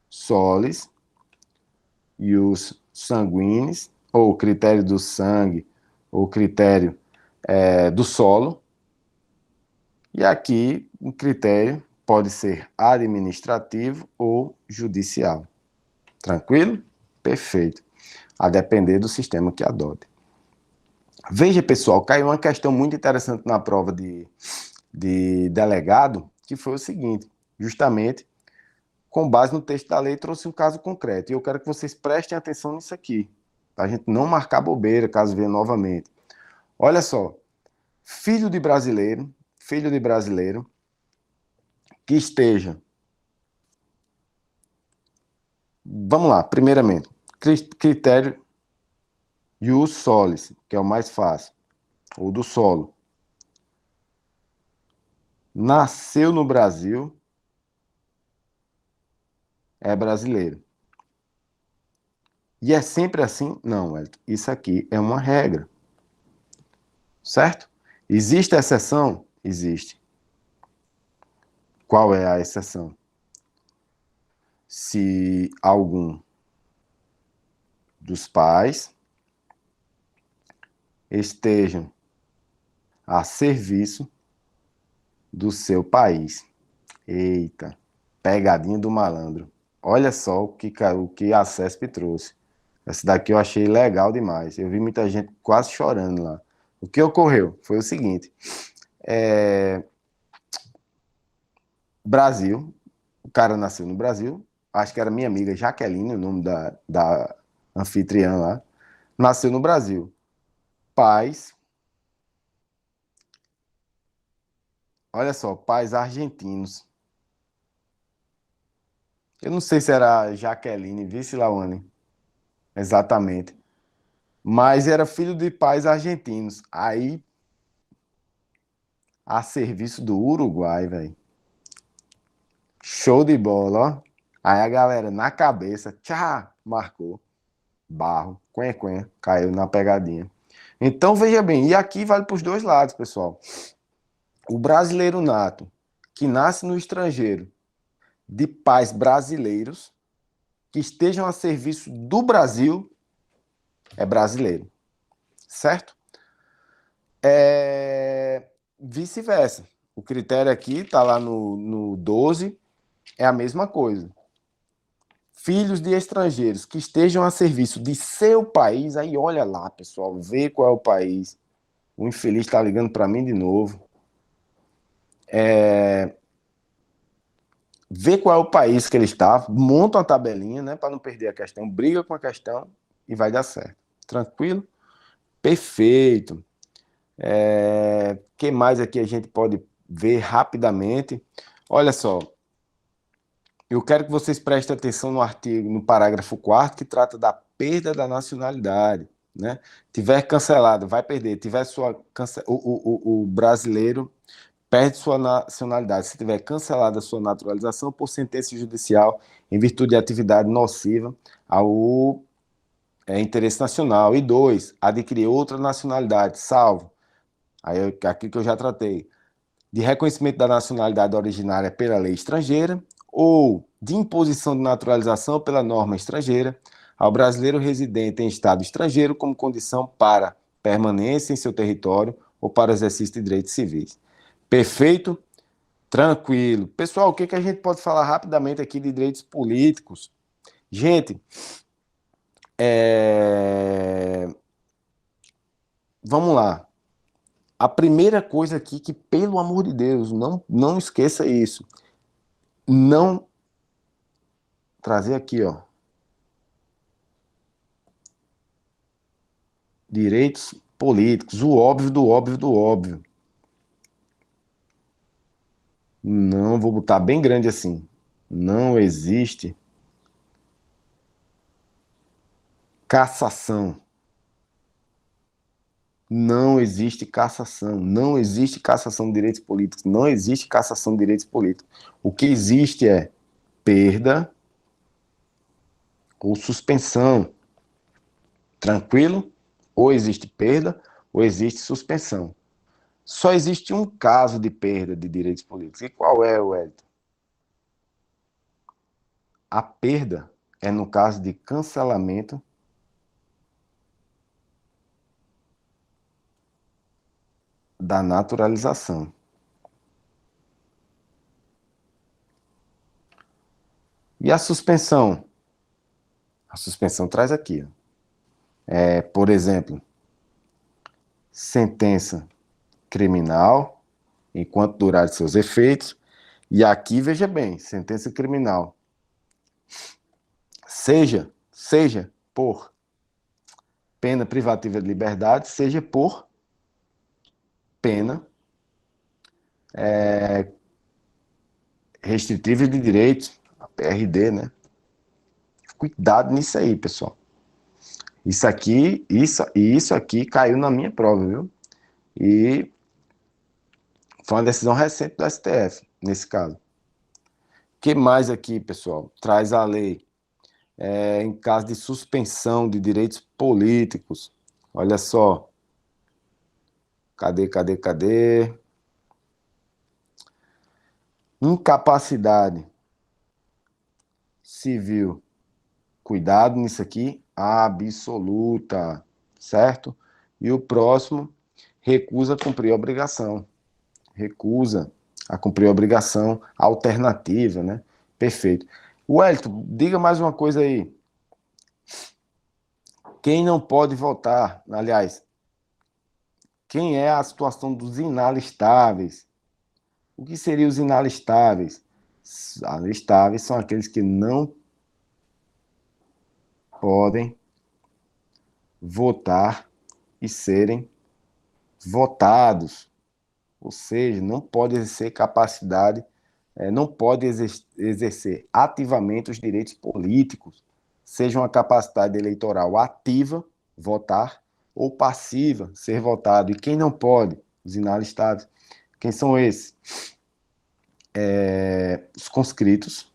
solis, ius sanguinis, ou critério do sangue, ou critério do solo. E aqui, um critério pode ser administrativo ou judicial. Tranquilo? Perfeito. A depender do sistema que adote. Veja, pessoal, caiu uma questão muito interessante na prova de delegado, que foi o seguinte, justamente, com base no texto da lei, trouxe um caso concreto. E eu quero que vocês prestem atenção nisso aqui, para a gente não marcar bobeira, caso venha novamente. Olha só, filho de brasileiro, que esteja... Vamos lá, primeiramente, critério ius solis, que é o mais fácil, ou do solo. Nasceu no Brasil, é brasileiro. E é sempre assim? Não, Wellington. Isso aqui é uma regra. Certo? Existe exceção? Existe. Qual é a exceção? Se algum dos pais estejam a serviço do seu país. Eita, pegadinha do malandro. Olha só o que a CESP trouxe. Essa daqui eu achei legal demais. Eu vi muita gente quase chorando lá. O que ocorreu foi o seguinte. Brasil, o cara nasceu no Brasil, acho que era minha amiga Jaqueline, o nome da anfitriã lá, nasceu no Brasil. Pais, olha só, pais argentinos. Eu não sei se era Jaqueline, vice Lawane, exatamente. Mas era filho de pais argentinos. Aí, a serviço do Uruguai, velho. Show de bola, ó. Aí a galera na cabeça, tchá, marcou. Barro, quen, caiu na pegadinha. Então, veja bem, e aqui vale para os dois lados, pessoal. O brasileiro nato, que nasce no estrangeiro, de pais brasileiros, que estejam a serviço do Brasil, é brasileiro. Certo? Vice-versa. O critério aqui está lá no 12, é a mesma coisa. Filhos de estrangeiros que estejam a serviço de seu país, aí olha lá, pessoal, vê qual é o país. O infeliz está ligando para mim de novo. Vê qual é o país que ele está, monta uma tabelinha, né, para não perder a questão, briga com a questão e vai dar certo. Tranquilo? Perfeito. Que mais aqui a gente pode ver rapidamente? Olha só, eu quero que vocês prestem atenção no artigo, no parágrafo 4º, que trata da perda da nacionalidade. Né? Tiver cancelado, vai perder. Tiver o brasileiro perde sua nacionalidade se tiver cancelada a sua naturalização por sentença judicial em virtude de atividade nociva ao interesse nacional. E 2, adquirir outra nacionalidade, salvo, aí aqui que eu já tratei, de reconhecimento da nacionalidade originária pela lei estrangeira ou de imposição de naturalização pela norma estrangeira ao brasileiro residente em estado estrangeiro como condição para permanência em seu território ou para exercício de direitos civis. Perfeito? Tranquilo. Pessoal, o que a gente pode falar rapidamente aqui de direitos políticos? Gente, vamos lá. A primeira coisa aqui que, pelo amor de Deus, não esqueça isso. Não trazer aqui, ó. Direitos políticos, o óbvio do óbvio do óbvio. Não, vou botar bem grande assim. Não existe cassação. Não existe cassação. Não existe cassação de direitos políticos. Não existe cassação de direitos políticos. O que existe é perda ou suspensão. Tranquilo? Ou existe perda ou existe suspensão. Só existe um caso de perda de direitos políticos. E qual é, Wellington? A perda é no caso de cancelamento da naturalização. E a suspensão? A suspensão traz aqui, ó. Por exemplo, sentença criminal, enquanto durar seus efeitos. E aqui, veja bem, sentença criminal. Seja por pena privativa de liberdade, seja por pena restritiva de direitos, a PRD, né? Cuidado nisso aí, pessoal. Isso aqui caiu na minha prova, viu? E foi uma decisão recente do STF, nesse caso. O que mais aqui, pessoal? Traz a lei. Em caso de suspensão de direitos políticos. Olha só. Cadê? Incapacidade civil. Cuidado nisso aqui. Absoluta. Certo? E o próximo, recusa a cumprir a obrigação. Recusa a cumprir a obrigação alternativa, né? Perfeito. Wellington, diga mais uma coisa aí. Quem não pode votar, aliás, quem é a situação dos inalistáveis? O que seriam os inalistáveis? Os inalistáveis são aqueles que não podem votar e serem votados. Ou seja, não pode exercer capacidade, não pode exercer ativamente os direitos políticos, seja uma capacidade eleitoral ativa, votar, ou passiva, ser votado. E quem não pode? Os inalistáveis. Quem são esses? Os conscritos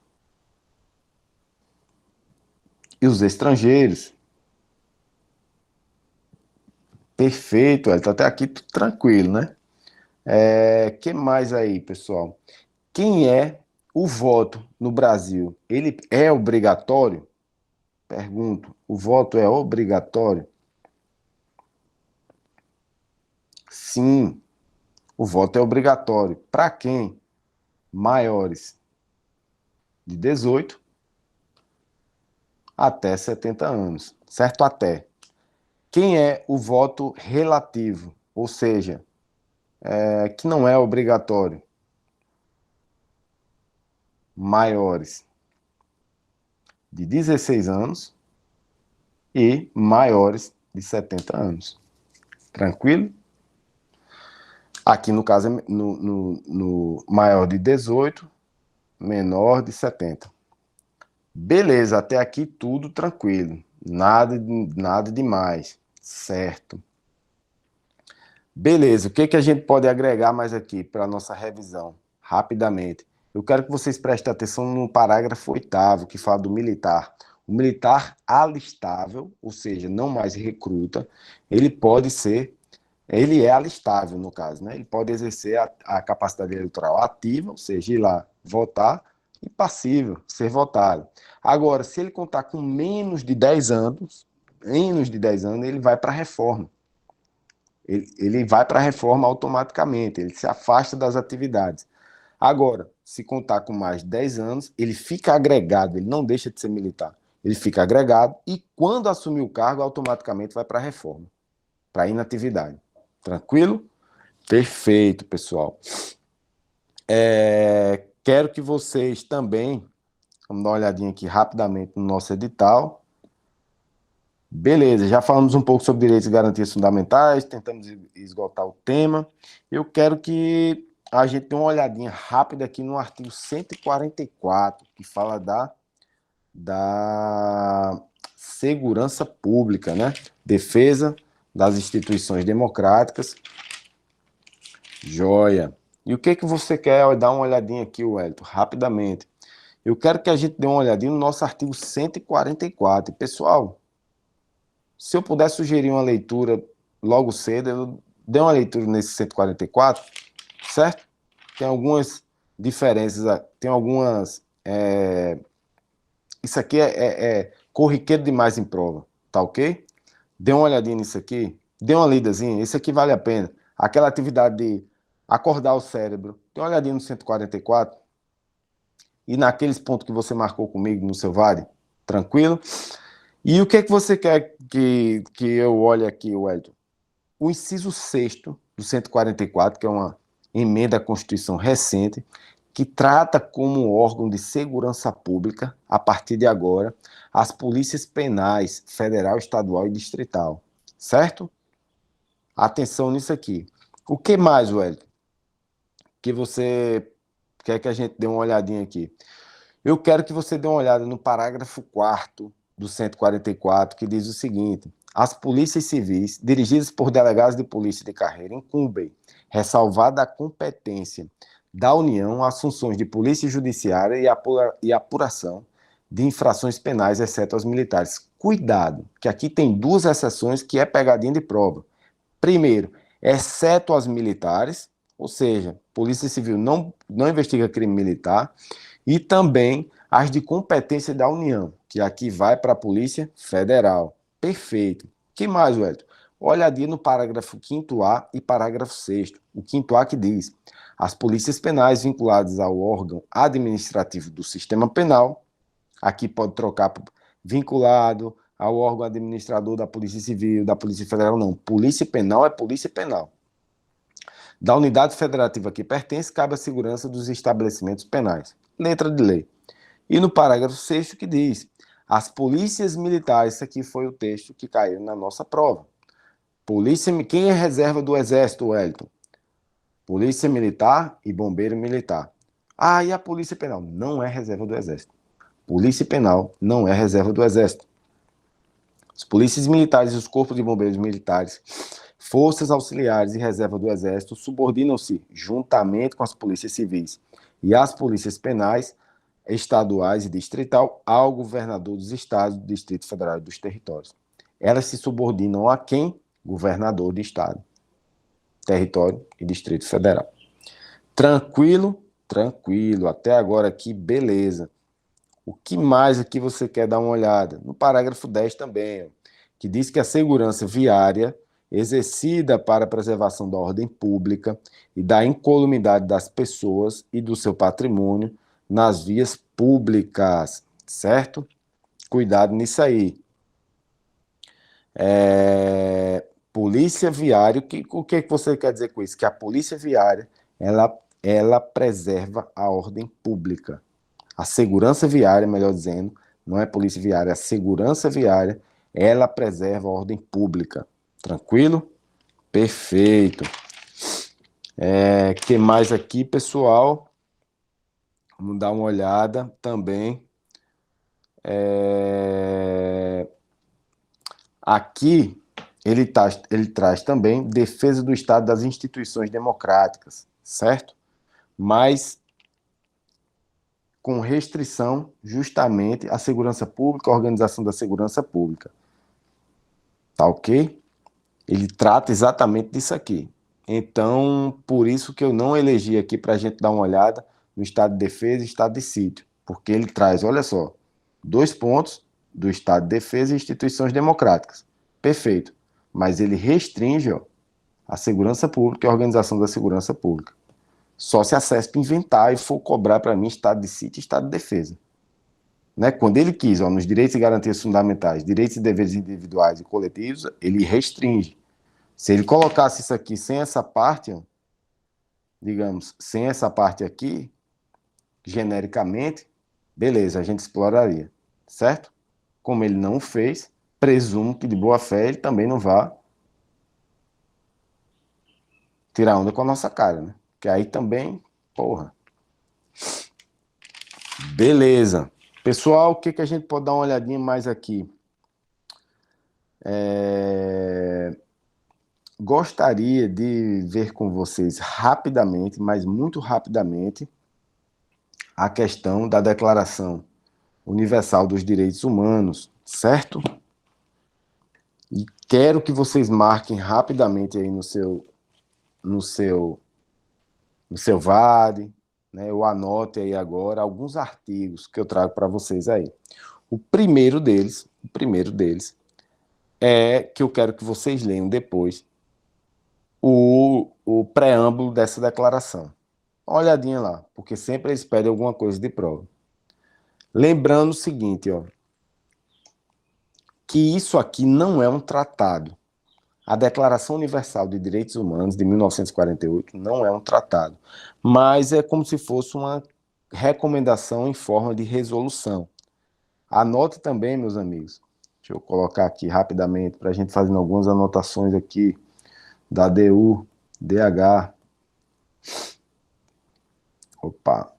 e os estrangeiros. Perfeito, tá até aqui tudo tranquilo, né? Que mais aí, pessoal? Quem é o voto no Brasil? Ele é obrigatório? Pergunto, o voto é obrigatório? Sim, o voto é obrigatório. Para quem? Maiores de 18 até 70 anos, certo? Até. Quem é o voto relativo? Ou seja, que não é obrigatório? Maiores de 16 anos e maiores de 70 anos. Tranquilo? Aqui no caso é no maior de 18, menor de 70. Beleza, até aqui tudo tranquilo. Nada demais. Certo. Beleza, o que a gente pode agregar mais aqui para a nossa revisão? Rapidamente. Eu quero que vocês prestem atenção no parágrafo 8º, que fala do militar. O militar alistável, ou seja, não mais recruta, ele é alistável, no caso, né? Ele pode exercer a capacidade eleitoral ativa, ou seja, ir lá votar, e passiva, ser votado. Agora, se ele contar com menos de 10 anos, ele vai para a reforma. Ele vai para a reforma automaticamente, ele se afasta das atividades. Agora, se contar com mais de 10 anos, ele fica agregado, ele não deixa de ser militar. Ele fica agregado e, quando assumir o cargo, automaticamente vai para a reforma, para a inatividade. Tranquilo? Perfeito, pessoal. Quero que vocês também, vamos dar uma olhadinha aqui rapidamente no nosso edital. Beleza, já falamos um pouco sobre direitos e garantias fundamentais, tentamos esgotar o tema. Eu quero que a gente dê uma olhadinha rápida aqui no artigo 144, que fala da segurança pública, né? Defesa das instituições democráticas. Joia. E o que você quer? Dar uma olhadinha aqui, Wellington, rapidamente. Eu quero que a gente dê uma olhadinha no nosso artigo 144. E, pessoal, se eu puder sugerir uma leitura logo cedo, eu dei uma leitura nesse 144, certo? Tem algumas diferenças, tem algumas isso aqui é corriqueiro demais em prova, tá ok? Dê uma olhadinha nisso aqui, dê uma lidazinha, isso aqui vale a pena. Aquela atividade de acordar o cérebro, dê uma olhadinha no 144 e naqueles pontos que você marcou comigo no seu VAD, tranquilo? E o que é que você quer que eu olhe aqui, Wellington? O inciso 6º do 144, que é uma emenda à Constituição recente, que trata como órgão de segurança pública, a partir de agora, as polícias penais federal, estadual e distrital. Certo? Atenção nisso aqui. O que mais, Wellington, que você quer que a gente dê uma olhadinha aqui? Eu quero que você dê uma olhada no parágrafo 4º do 144, que diz o seguinte: as polícias civis, dirigidas por delegados de polícia de carreira, incumbem, ressalvada a competência da União, as funções de polícia judiciária e apuração de infrações penais, exceto as militares. Cuidado, que aqui tem duas exceções que é pegadinha de prova. Primeiro, exceto as militares, ou seja, Polícia Civil não investiga crime militar, e também as de competência da União, que aqui vai para a Polícia Federal. Perfeito. Que mais, Wellington? Olhadinha no parágrafo 5º-A e parágrafo 6º. O 5º-A que diz: as polícias penais vinculadas ao órgão administrativo do sistema penal, aqui pode trocar por vinculado ao órgão administrador da Polícia Civil, da Polícia Federal, não. Polícia Penal é Polícia Penal. Da unidade federativa que pertence, cabe a segurança dos estabelecimentos penais. Letra de lei. E no parágrafo 6º que diz: as polícias militares, isso aqui foi o texto que caiu na nossa prova. Quem é reserva do Exército, Wellington? Polícia Militar e Bombeiro Militar. Ah, e a Polícia Penal? Não é reserva do Exército. Polícia Penal não é reserva do Exército. As polícias militares e os corpos de bombeiros militares, forças auxiliares e reserva do Exército subordinam-se, juntamente com as polícias civis e as polícias penais, estaduais e distrital, ao governador dos estados, do Distrito Federal e dos territórios. Elas se subordinam a quem? Governador de estado, território e Distrito Federal. Tranquilo? Tranquilo. Até agora aqui, beleza. O que mais aqui você quer dar uma olhada? No parágrafo 10 também, ó, que diz que a segurança viária exercida para a preservação da ordem pública e da incolumidade das pessoas e do seu patrimônio nas vias públicas, certo? Cuidado nisso aí. Polícia viária, o que você quer dizer com isso? Que a polícia viária, ela preserva a ordem pública. A segurança viária, melhor dizendo, não é polícia viária, a segurança viária, ela preserva a ordem pública. Tranquilo? Perfeito. Que mais aqui, pessoal? Vamos dar uma olhada também. Aqui, ele traz também defesa do Estado das instituições democráticas, certo? Mas com restrição justamente à segurança pública, à organização da segurança pública. Tá ok? Ele trata exatamente disso aqui. Então, por isso que eu não elegi aqui para a gente dar uma olhada no estado de defesa e estado de sítio, porque ele traz, olha só, 2 pontos do estado de defesa e instituições democráticas. Perfeito. Mas ele restringe, ó, a segurança pública e a organização da segurança pública. Só se a CESP inventar e for cobrar para mim estado de sítio e estado de defesa. Né? Quando ele quis, ó, nos direitos e garantias fundamentais, direitos e deveres individuais e coletivos, ele restringe. Se ele colocasse isso aqui sem essa parte, ó, digamos, sem essa parte aqui, genericamente, beleza, a gente exploraria, certo? Como ele não fez, presumo que de boa fé ele também não vá tirar onda com a nossa cara, né? Que aí também, porra. Beleza. Pessoal, o que a gente pode dar uma olhadinha mais aqui? Gostaria de ver com vocês rapidamente, mas muito rapidamente, a questão da Declaração Universal dos Direitos Humanos, certo? E quero que vocês marquem rapidamente aí no seu VAD, né? Eu anote aí agora alguns artigos que eu trago para vocês aí. O primeiro deles é que eu quero que vocês leiam depois o preâmbulo dessa declaração. Uma olhadinha lá, porque sempre eles pedem alguma coisa de prova. Lembrando o seguinte, ó, que isso aqui não é um tratado. A Declaração Universal de Direitos Humanos de 1948 não é um tratado, mas é como se fosse uma recomendação em forma de resolução. Anote também, meus amigos, deixa eu colocar aqui rapidamente para a gente fazer algumas anotações aqui da DU, DH. Opa.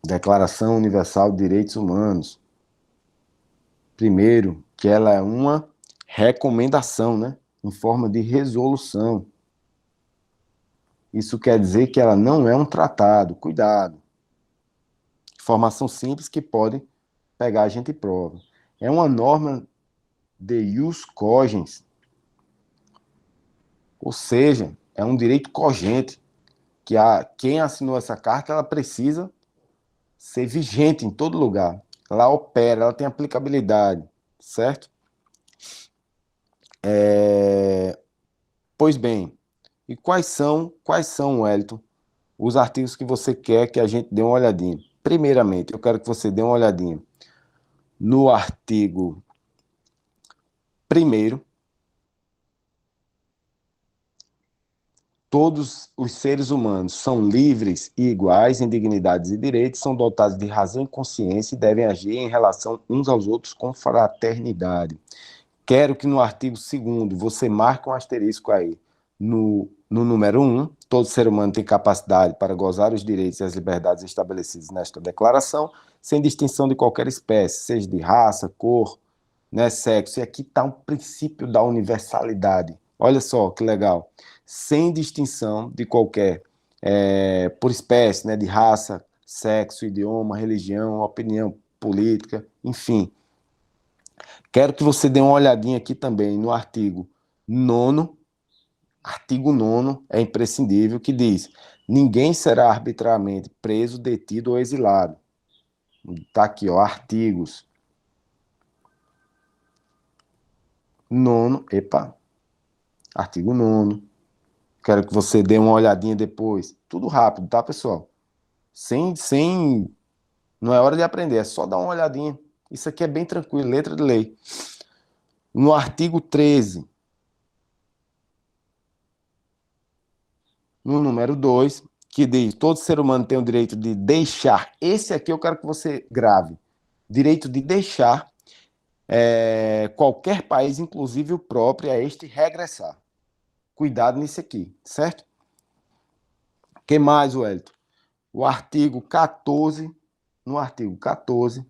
Declaração Universal de Direitos Humanos. Primeiro, que ela é uma recomendação, né? Em forma de resolução. Isso quer dizer que ela não é um tratado. Cuidado. Informação simples que pode pegar a gente em prova. É uma norma de ius cogens, ou seja, é um direito cogente que quem assinou essa carta ela precisa ser vigente em todo lugar. Ela opera, ela tem aplicabilidade, certo? Pois bem, e quais são, Wellington, os artigos que você quer que a gente dê uma olhadinha? Primeiramente, eu quero que você dê uma olhadinha no artigo 1º. Todos os seres humanos são livres e iguais em dignidades e direitos, são dotados de razão e consciência e devem agir em relação uns aos outros com fraternidade. Quero que no artigo 2º você marque um asterisco aí. No número 1, todo ser humano tem capacidade para gozar os direitos e as liberdades estabelecidos nesta declaração, sem distinção de qualquer espécie, seja de raça, cor, né, sexo. E aqui está um princípio da universalidade. Olha só que legal. Sem distinção de qualquer, por espécie, né, de raça, sexo, idioma, religião, opinião política, enfim. Quero que você dê uma olhadinha aqui também no artigo 9º. Artigo 9º é imprescindível, que diz: ninguém será arbitrariamente preso, detido ou exilado. Está aqui, ó, artigos 9º, artigo 9º. Quero que você dê uma olhadinha depois. Tudo rápido, tá, pessoal? Não é hora de aprender, é só dar uma olhadinha. Isso aqui é bem tranquilo, letra de lei. No artigo 13, no número 2, que diz: todo ser humano tem o direito de deixar. Esse aqui eu quero que você grave. Direito de deixar qualquer país, inclusive o próprio, a este regressar. Cuidado nisso aqui, certo? O que mais, Wellington? O artigo 14, no artigo 14,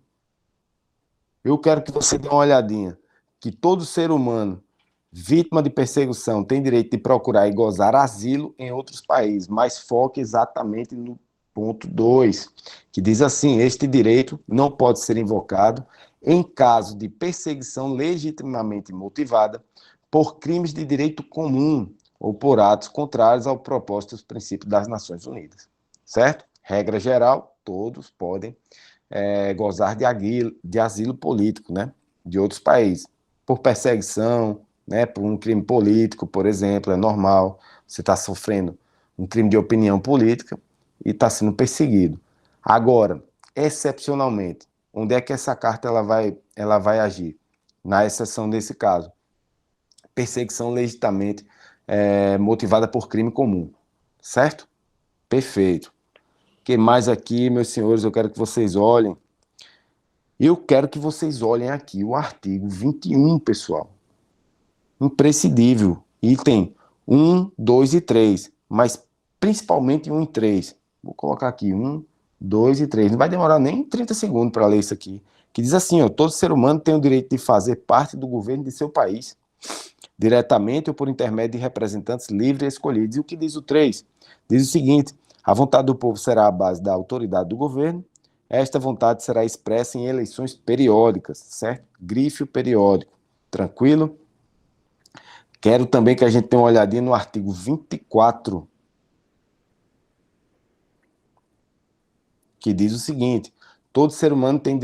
eu quero que você dê uma olhadinha, que todo ser humano vítima de perseguição tem direito de procurar e gozar asilo em outros países, mas foca exatamente no ponto 2, que diz assim: este direito não pode ser invocado em caso de perseguição legitimamente motivada por crimes de direito comum ou por atos contrários ao propósito dos princípios das Nações Unidas, certo? Regra geral, todos podem gozar de asilo político, né, de outros países, por perseguição, né, por um crime político, por exemplo, é normal. Você está sofrendo um crime de opinião política e está sendo perseguido. Agora, excepcionalmente, onde é que essa carta ela vai agir? Na exceção desse caso, perseguição legitimamente motivada por crime comum, certo? Perfeito. O que mais aqui, meus senhores, eu quero que vocês olhem. Eu quero que vocês olhem aqui o artigo 21, pessoal. Imprescindível. Item 1, 2 e 3, mas principalmente 1 e 3. Vou colocar aqui 1, 2 e 3. Não vai demorar nem 30 segundos para ler isso aqui. Que diz assim, ó: todo ser humano tem o direito de fazer parte do governo de seu país, diretamente ou por intermédio de representantes livres e escolhidos. E o que diz o 3? Diz o seguinte: a vontade do povo será a base da autoridade do governo. Esta vontade será expressa em eleições periódicas, certo? Grife o periódico. Tranquilo? Quero também que a gente tenha uma olhadinha no artigo 24, que diz o seguinte: Todo ser humano tem